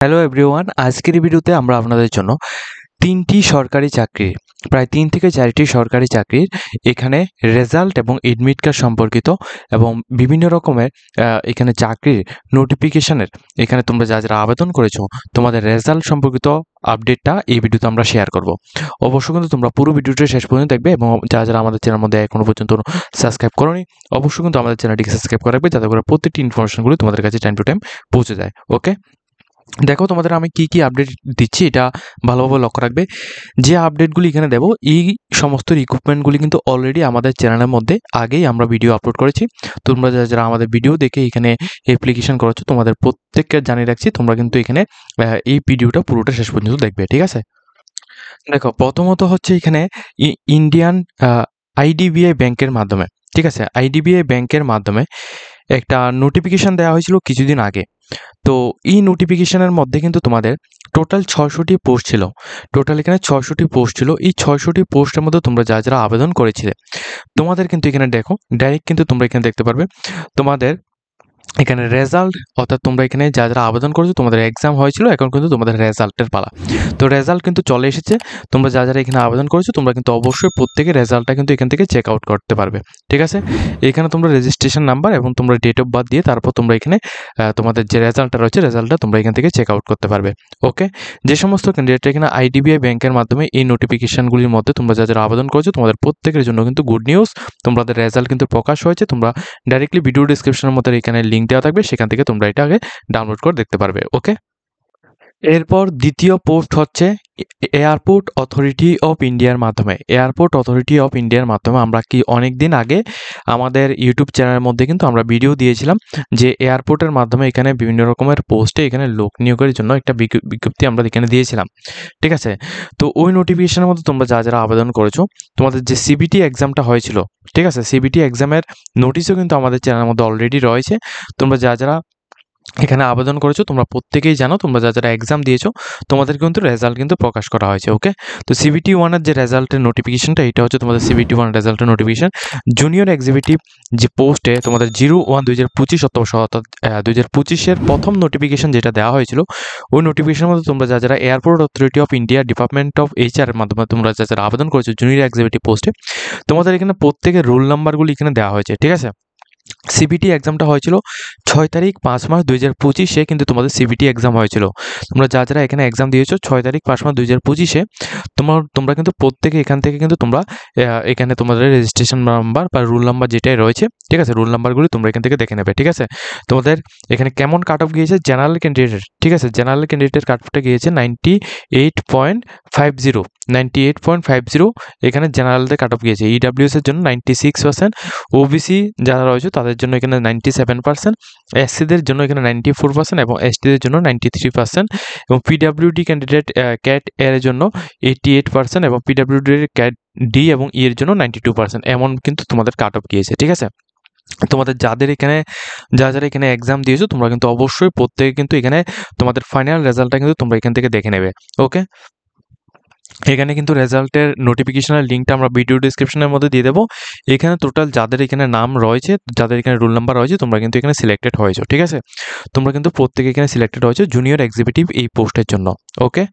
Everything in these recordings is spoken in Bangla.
হ্যালো এভরিওয়ান, আজকের এই ভিডিওতে আমরা আপনাদের জন্য ৩টি সরকারি চাকরি, প্রায় ৩ থেকে ৪টি সরকারি চাকরির এখানে রেজাল্ট এবং এডমিট কার্ড সম্পর্কিত এবং বিভিন্ন রকমের এখানে চাকরির নোটিফিকেশনের এখানে তোমরা যারা আবেদন করেছো তোমাদের রেজাল্ট সম্পর্কিত আপডেটটা এই ভিডিওতে আমরা শেয়ার করব। অবশ্যই কিন্তু তোমরা পুরো ভিডিওটা শেষ পর্যন্ত দেখবে এবং যারা আমাদের চ্যানেলের মধ্যে এখনো পর্যন্ত সাবস্ক্রাইব করোনি অবশ্যই কিন্তু আমাদের চ্যানেলটিকে সাবস্ক্রাইব করে রাখবে, যাতে করে প্রত্যেকটি ইনফরমেশনগুলো তোমাদের কাছে টাইম টু টাইম পৌঁছে যায়। ওকে, দেখো তোমাদের আমি কি আপডেট দিচ্ছি এটা ভালোভাবে লক্ষ্য রাখবে। যে আপডেটগুলি এখানে দেবো এই সমস্ত রিক্রুটমেন্টগুলি কিন্তু অলরেডি আমাদের চ্যানেলের মধ্যে আগেই আমরা ভিডিও আপলোড করেছি। তোমরা যারা আমাদের ভিডিও দেখে এখানে অ্যাপ্লিকেশন করেছো তোমাদের প্রত্যেককে জানিয়ে রাখছি তোমরা কিন্তু এখানে এই ভিডিওটা পুরোটা শেষ পর্যন্ত দেখবে, ঠিক আছে? দেখো প্রথমত হচ্ছে এখানে ইন্ডিয়ান আইডিবিআই ব্যাংকের মাধ্যমে, ঠিক আছে, আইডিবিআই ব্যাংকের মাধ্যমে একটা নোটিফিকেশন দেওয়া হয়েছিল কিছুদিন আগে। তো এই নোটিফিকেশনের মধ্যে কিন্তু তোমাদের টোটাল 600টি পোস্ট ছিল। টোটাল এখানে 600টি পোস্ট ছিল। এই 600টি পোস্টের মধ্যে তোমরা যারা আবেদন করেছিলে তোমাদের কিন্তু এখানে দেখো ডাইরেক্ট কিন্তু তোমরা এখানে দেখতে পারবে তোমাদের এখানে রেজাল্ট, অর্থাৎ তোমরা এখানে যারা আবেদন করেছো তোমাদের এক্সাম হয়েছিল, এখন কিন্তু তোমাদের রেজাল্টের পালা। তো রেজাল্ট কিন্তু চলে এসেছে। তোমরা যারা এখানে আবেদন করেছো তোমরা কিন্তু অবশ্যই প্রত্যেকে রেজাল্টটা কিন্তু এখান থেকে চেক আউট করতে পারবে, ঠিক আছে? এখানে তোমরা রেজিস্ট্রেশন নাম্বার এবং তোমরা ডেট অফ বার্থ দিয়ে তারপর তোমরা এখানে তোমাদের যে রেজাল্টটা রয়েছে রেজাল্টটা তোমরা এখান থেকে চেক আউট করতে পারবে। ওকে, যে সমস্ত ক্যান্ডিডেট এখানে আইডিবিআই ব্যাংকের মাধ্যমে এই নোটিফিকেশনগুলির মধ্যে তোমরা যারা আবেদন করেছো তোমাদের প্রত্যেকের জন্য কিন্তু গুড নিউজ, তোমাদের রেজাল্ট কিন্তু প্রকাশ হয়েছে। তোমরা ডাইরেক্টলি ভিডিও ডিসক্রিপশনের মধ্যে এখানে লিঙ্ক দেওয়া থাকবে, সেখান থেকে তোমরা এটা আগে ডাউনলোড করে দেখতে পারবে। ওকে, এরপর দ্বিতীয় পোস্ট হচ্ছে এয়ারপোর্ট অথরিটি অফ ইন্ডিয়ার মাধ্যমে। এয়ারপোর্ট অথরিটি অফ ইন্ডিয়ার মাধ্যমে আমরা কি অনেক দিন আগে আমাদের ইউটিউব চ্যানেলের মধ্যে কিন্তু আমরা ভিডিও দিয়েছিলাম যে এয়ারপোর্টের মাধ্যমে এখানে বিভিন্ন রকমের পোস্টে এখানে লোক নিয়োগের জন্য একটা বিজ্ঞপ্তি আমরা এখানে দিয়েছিলাম, ঠিক আছে? তো ওই নোটিফিকেশনের মধ্যে তোমরা যারা আবেদন করেছো তোমাদের যে সিবিটি এক্সামটা হয়েছিল, ঠিক আছে, সিবিটি এক্সামের নোটিশও কিন্তু আমাদের চ্যানেলের মধ্যে অলরেডি রয়েছে। তোমরা যারা এখানে আবেদন করেছো তোমরা প্রত্যেকেই জানো, তোমরা যারা এক্সাম দিয়েছো তোমাদের কিন্তু রেজাল্ট কিন্তু প্রকাশ করা হয়েছে। ওকে, তো সিবিটি ওয়ানের যে রেজাল্টের নোটিফিকেশনটা এটা হচ্ছে তোমাদের সিবিটি ওয়ান রেজাল্টের নোটিফিকেশন। জুনিয়র এক্সিকিউটিভ যে পোস্টে তোমাদের 01/2025 অর্থাৎ 2025-এর প্রথম নোটিফিকেশন যেটা দেওয়া হয়েছিল ওই নোটিফিকেশনের মধ্যে তোমরা যারা airport authority of India department of HR এর মাধ্যমে তোমরা যারা আবেদন করেছো জুনিয়র এক্সিকিউটিভ পোস্টে তোমাদের এখানে প্রত্যেকের রোল নাম্বারগুলি এখানে দেওয়া হয়েছে, ঠিক আছে? সিবিটি এক্সামটা হয়েছিল 6 তারিখ 5 মাস 2025-এ কিন্তু তোমাদের সিবিটি এক্সাম হয়েছিল। তোমরা যারা এখানে এক্সাম দিয়েছো 6 তারিখ 5 মাস 2025-এ তোমরা কিন্তু প্রত্যেকে এখান থেকে কিন্তু তোমরা এখানে তোমাদের রেজিস্ট্রেশন নাম্বার বা রুল নাম্বার যেটাই রয়েছে, ঠিক আছে, রুল নাম্বারগুলি তোমরা এখান থেকে দেখে নেবে, ঠিক আছে? তোমাদের এখানে কেমন কাট অফ গিয়েছে জেনারেল ক্যান্ডিডেটের, ঠিক আছে, জেনারেল ক্যান্ডিডেটের কাট অফটা গিয়েছে 98.50, 98.50 এখানে জেনারেলদের কাট অফ গিয়েছে। ইডাব্লিউএস এর জন্য 96%, ওবিসি যারা রয়েছে তাদের জন্য এখানে 97%, এসসিদের জন্য এখানে 94% এবং এসটিদের জন্য 93% এবং পিডাব্লিউডি ক্যান্ডিডেট ক্যাট এর জন্য 88% এবং পিডাব্লিউডি ক্যাট ডি এবং ই এর জন্য 92%, এমন কিন্তু তোমাদের কাট অফ গিয়েছে, ঠিক আছে? তোমাদের যারা এখানে এক্সাম দিয়েছো তোমরা কিন্তু অবশ্যই প্রত্যেকে কিন্তু এখানে তোমাদের ফাইনাল রেজাল্টটা কিন্তু তোমরা এখান থেকে দেখে নেবে। ওকে, এখানে কিন্তু রেজাল্টের নোটিফিকেশনের লিঙ্কটা আমরা ভিডিও ডিসক্রিপশনের মধ্যে দিয়ে দেবো। এখানে টোটাল যাদের এখানে নাম রয়েছে, যাদের এখানে রোল নাম্বার রয়েছে তোমরা কিন্তু এখানে সিলেক্টেড হয়েছো, ঠিক আছে? তোমরা কিন্তু প্রত্যেকে এখানে সিলেক্টেড হয়েছো জুনিয়র এক্সিকিউটিভ এই পোস্টের জন্য। ওকে,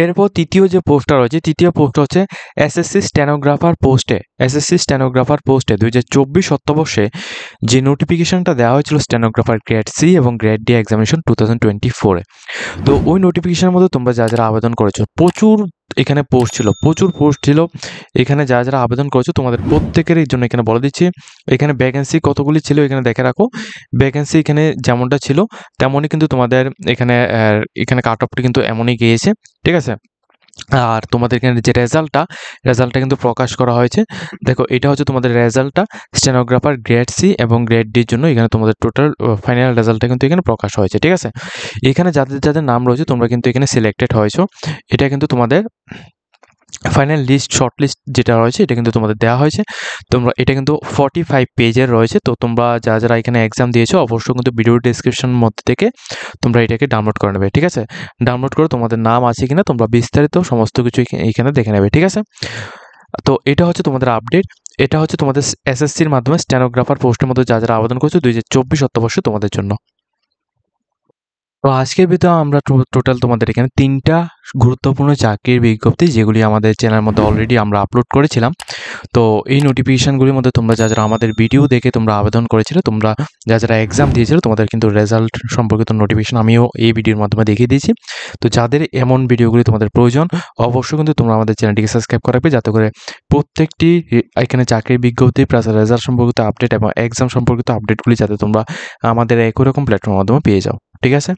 এরপর তৃতীয় যে পোস্টটা রয়েছে, তৃতীয় পোস্ট হচ্ছে এসএসসি স্টেনোগ্রাফার পোস্টে। এসএসসি স্টেনোগ্রাফার পোস্টে 2024 অর্থবর্ষে যে নোটিফিকেশনটা দেওয়া হয়েছিল স্টেনোগ্রাফার গ্রেড সি এবং গ্রেড ডি এক্সামিনেশন 2024-এ। তো ওই নোটিফিকেশনের মধ্যে তোমরা যারা আবেদন করেছো প্রচুর এখানে পোস্ট ছিল, প্রচুর পোস্ট ছিল। এখানে যারা আবেদন করেছো তোমাদের প্রত্যেকের জন্য এখানে বলে দিচ্ছি এখানে ভ্যাকেন্সি কতগুলি ছিল এখানে দেখে রাখো। ভ্যাকেন্সি এখানে যেমনটা ছিল তেমনই কিন্তু তোমাদের এখানে কাট অফটি কিন্তু এমনই গিয়েছে, ঠিক আছে? আর তোমাদের এখানে যে রেজাল্টটা কিন্তু প্রকাশ করা হয়েছে। দেখো এটা হচ্ছে তোমাদের রেজাল্টটা স্টেনোগ্রাফার গ্রেড সি এবং গ্রেড ডির জন্য এখানে তোমাদের টোটাল ফাইনাল রেজাল্টটা কিন্তু এখানে প্রকাশ হয়েছে, ঠিক আছে? এখানে যাদের নাম রয়েছে তোমরা কিন্তু এখানে সিলেক্টেড হয়েছো। এটা কিন্তু তোমাদের ফাইনাল লিস্ট, শর্ট লিস্ট যেটা রয়েছে এটা কিন্তু তোমাদের দেওয়া হয়েছে। তোমরা এটা কিন্তু 45 পেজের রয়েছে। তো তোমরা যারা এখানে এক্সাম দিয়েছো অবশ্যই কিন্তু ভিডিও ডেসক্রিপশন মধ্যে থেকে তোমরা এটাকে ডাউনলোড করে নেবে, ঠিক আছে? ডাউনলোড করে তোমাদের নাম আছে কিনা তোমরা বিস্তারিত সমস্ত কিছু এখানে দেখে নেবে, ঠিক আছে? তো এটা হচ্ছে তোমাদের আপডেট। এটা হচ্ছে তোমাদের এসএসসির মাধ্যমে স্টেনোগ্রাফার পোস্টের মধ্যে যারা আবেদন করছো 2024 অর্থবর্ষে তোমাদের জন্য। তো আজকের ভিডিও আমরা টোটাল তোমাদের এখানে ৩টা গুরুত্বপূর্ণ চাকরির বিজ্ঞপ্তি যেগুলি আমাদের চ্যানেলের মধ্যে অলরেডি আমরা আপলোড করেছিলাম। তো এই নোটিফিকেশনগুলির মধ্যে তোমরা যারা আমাদের ভিডিও দেখে তোমরা আবেদন করেছিলে, তোমরা যারা এক্সাম দিয়েছিলে, তোমাদের কিন্তু রেজাল্ট সম্পর্কিত নোটিফিকেশন আমিও এই ভিডিওর মাধ্যমে দেখিয়ে দিয়েছি। তো যাদের এমন ভিডিওগুলি তোমাদের প্রয়োজন, অবশ্যই কিন্তু তোমরা আমাদের চ্যানেলটিকে সাবস্ক্রাইব করে রাখবে, যাতে করে প্রত্যেকটি এখানে চাকরির বিজ্ঞপ্তি প্লাস রেজাল্ট সম্পর্কিত আপডেট এবং এক্সাম সম্পর্কিত আপডেটগুলি যাতে তোমরা আমাদের একই রকম প্ল্যাটফর্মের মাধ্যমে পেয়ে যাও। ঠিক আছে?